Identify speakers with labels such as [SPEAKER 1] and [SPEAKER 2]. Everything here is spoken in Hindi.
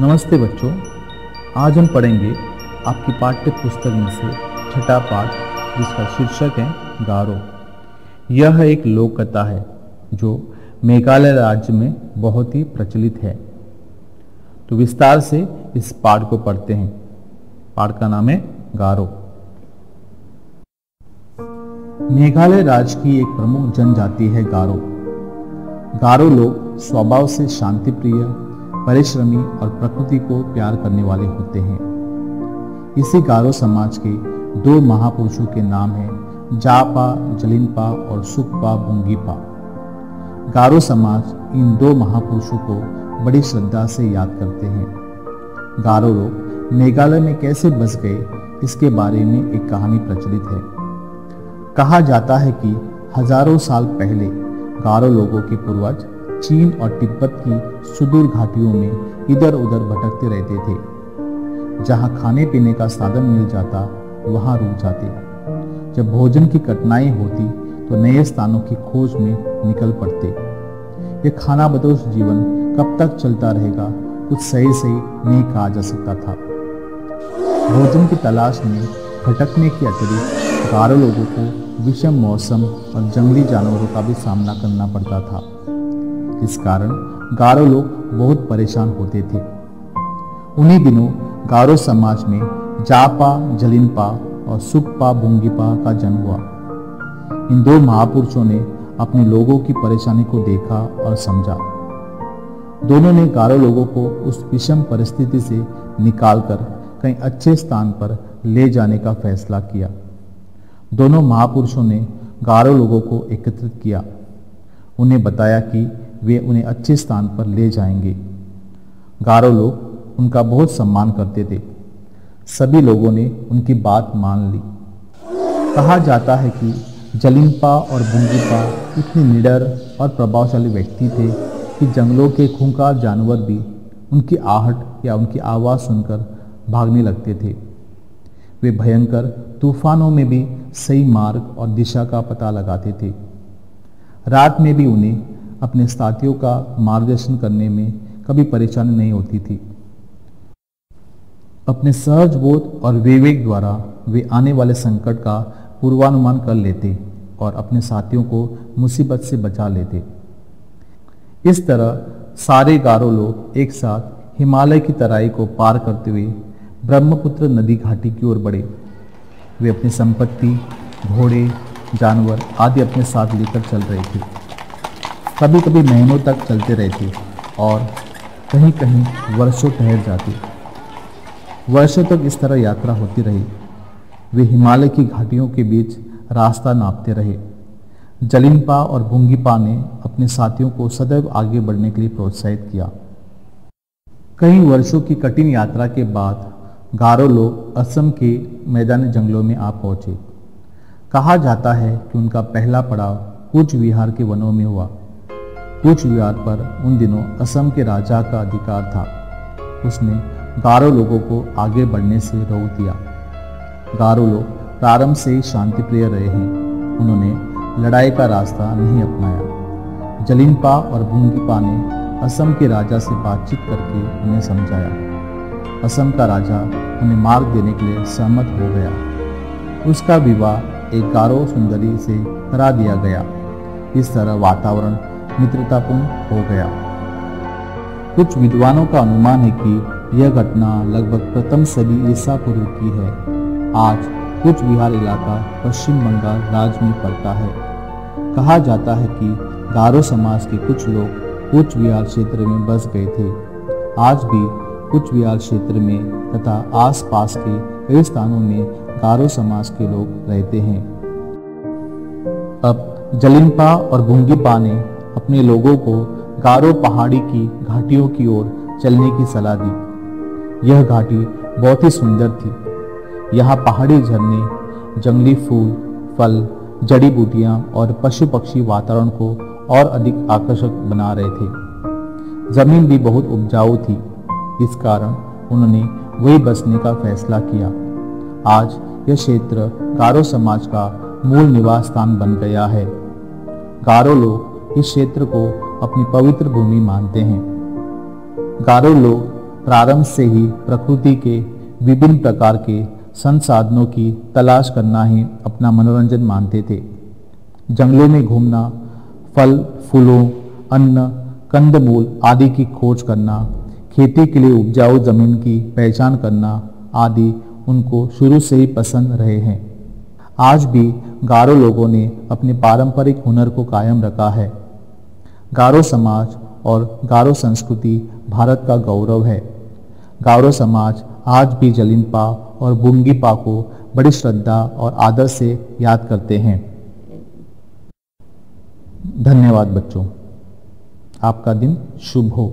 [SPEAKER 1] नमस्ते बच्चों, आज हम पढ़ेंगे आपकी पाठ्य पुस्तक में से छठा पाठ जिसका शीर्षक है गारो। यह एक लोक कथा है जो मेघालय राज्य में बहुत ही प्रचलित है। तो विस्तार से इस पाठ को पढ़ते हैं। पाठ का नाम है गारो। मेघालय राज्य की एक प्रमुख जनजाति है गारो। गारो लोग स्वभाव से शांति प्रिय, परिश्रमी और प्रकृति को प्यार करने वाले होते हैं। इसी गारो समाज के दो महापुरुषों के नाम हैं जापा जलिनपा और सुकपा बुंगीपा। गारो समाज इन दो महापुरुषों को बड़ी श्रद्धा से याद करते हैं। गारो लोग मेघालय में कैसे बस गए, इसके बारे में एक कहानी प्रचलित है। कहा जाता है कि हजारों साल पहले गारो लोगों के पूर्वज चीन और तिब्बत की सुदूर घाटियों में इधर उधर भटकते रहते थे। जहां खाने पीने का साधन मिल जाता वहां रुक जाते। जब भोजन की कठिनाई होती तो नए स्थानों की खोज में निकल पड़ते। यह खाना बदोश जीवन कब तक चलता रहेगा, कुछ सही नहीं कहा जा सकता था। भोजन की तलाश में भटकने के अतिरिक्त गारो लोगों को विषम मौसम और जंगली जानवरों का भी सामना करना पड़ता था। इस कारण गारो लोग बहुत परेशान होते थे। उन्हीं दिनों गारो समाज में जापा जलिनपा और सुकपा बुंगीपा का जन्म हुआ। इन दो महापुरुषों ने अपने लोगों की परेशानी को देखा और समझा। दोनों ने गारो लोगों को उस विषम परिस्थिति से निकालकर कहीं अच्छे स्थान पर ले जाने का फैसला किया। दोनों महापुरुषों ने गारो लोगों को एकत्रित किया। उन्हें बताया कि वे उन्हें अच्छे स्थान पर ले जाएंगे। गारो लोग उनका बहुत सम्मान करते थे। सभी लोगों ने उनकी बात मान ली। कहा जाता है कि जलिनपा और बुंगीपा इतने निडर और प्रभावशाली व्यक्ति थे कि जंगलों के खूंखार जानवर भी उनकी आहट या उनकी आवाज़ सुनकर भागने लगते थे। वे भयंकर तूफानों में भी सही मार्ग और दिशा का पता लगाते थे। रात में भी उन्हें अपने साथियों का मार्गदर्शन करने में कभी परेशानी नहीं होती थी। अपने सहज बोध और विवेक द्वारा वे आने वाले संकट का पूर्वानुमान कर लेते और अपने साथियों को मुसीबत से बचा लेते। इस तरह सारे गारो लोग एक साथ हिमालय की तराई को पार करते हुए ब्रह्मपुत्र नदी घाटी की ओर बढ़े। वे अपनी संपत्ति, घोड़े, जानवर आदि अपने साथ लेकर चल रहे थे। कभी कभी महीनों तक चलते रहते और कहीं कहीं वर्षों ठहर जाते। वर्षों तक इस तरह यात्रा होती रही। वे हिमालय की घाटियों के बीच रास्ता नापते रहे। जलिनपा और बुंगीपा ने अपने साथियों को सदैव आगे बढ़ने के लिए प्रोत्साहित किया। कई वर्षों की कठिन यात्रा के बाद गारो लोग असम के मैदानी जंगलों में आ पहुंचे। कहा जाता है कि उनका पहला पड़ाव कूच विहार के वनों में हुआ। कूच विहार पर उन दिनों असम के राजा का अधिकार था। उसने गारो लोगों को आगे बढ़ने से रोक दिया। गारो लोग प्रारंभ से ही शांति प्रिय रहे हैं। उन्होंने लड़ाई का रास्ता नहीं अपनाया। जलिनपा और बुंगीपा ने असम के राजा से बातचीत करके उन्हें समझाया। असम का राजा उन्हें मार्ग देने के लिए सहमत हो गया। उसका विवाह एक गारो सुंदरी से करा दिया गया। इस तरह वातावरण मित्रतापूर्ण हो गया। कुछ विद्वानों का अनुमान है कि यह घटना लगभग प्रथम सदी ईसा पूर्व की है। आज कूच विहार इलाका पश्चिम बंगाल राज्य में पड़ता है। कहा जाता है कि गारो समाज के कुछ लोग कूच विहार क्षेत्र में बस गए थे। आज भी कूच विहार क्षेत्र में तथा आसपास के कई स्थानों में गारो समाज के लोग रहते हैं। अब जलिनपा और बुंगीपा ने अपने लोगों को गारो पहाड़ी की घाटियों की ओर चलने की सलाह दी। यह घाटी बहुत ही सुंदर थी। यहाँ पहाड़ी झरने, जंगली फूल, फल, जड़ी बूटियां और पशु पक्षी वातावरण को और अधिक आकर्षक बना रहे थे। जमीन भी बहुत उपजाऊ थी। इस कारण उन्होंने वही बसने का फैसला किया। आज यह क्षेत्र गारो समाज का मूल निवास स्थान बन गया है। गारो लोग इस क्षेत्र को अपनी पवित्र भूमि मानते हैं। गारो लोग प्रारंभ से ही प्रकृति के विभिन्न प्रकार के संसाधनों की तलाश करना ही अपना मनोरंजन मानते थे। जंगलों में घूमना, फल फूलों, अन्न, कंदमूल आदि की खोज करना, खेती के लिए उपजाऊ जमीन की पहचान करना आदि उनको शुरू से ही पसंद रहे हैं। आज भी गारो लोगों ने अपने पारंपरिक हुनर को कायम रखा है। गारो समाज और गारो संस्कृति भारत का गौरव है। गारो समाज आज भी जलिनपा और बुंगीपा को बड़ी श्रद्धा और आदर से याद करते हैं। धन्यवाद बच्चों, आपका दिन शुभ हो।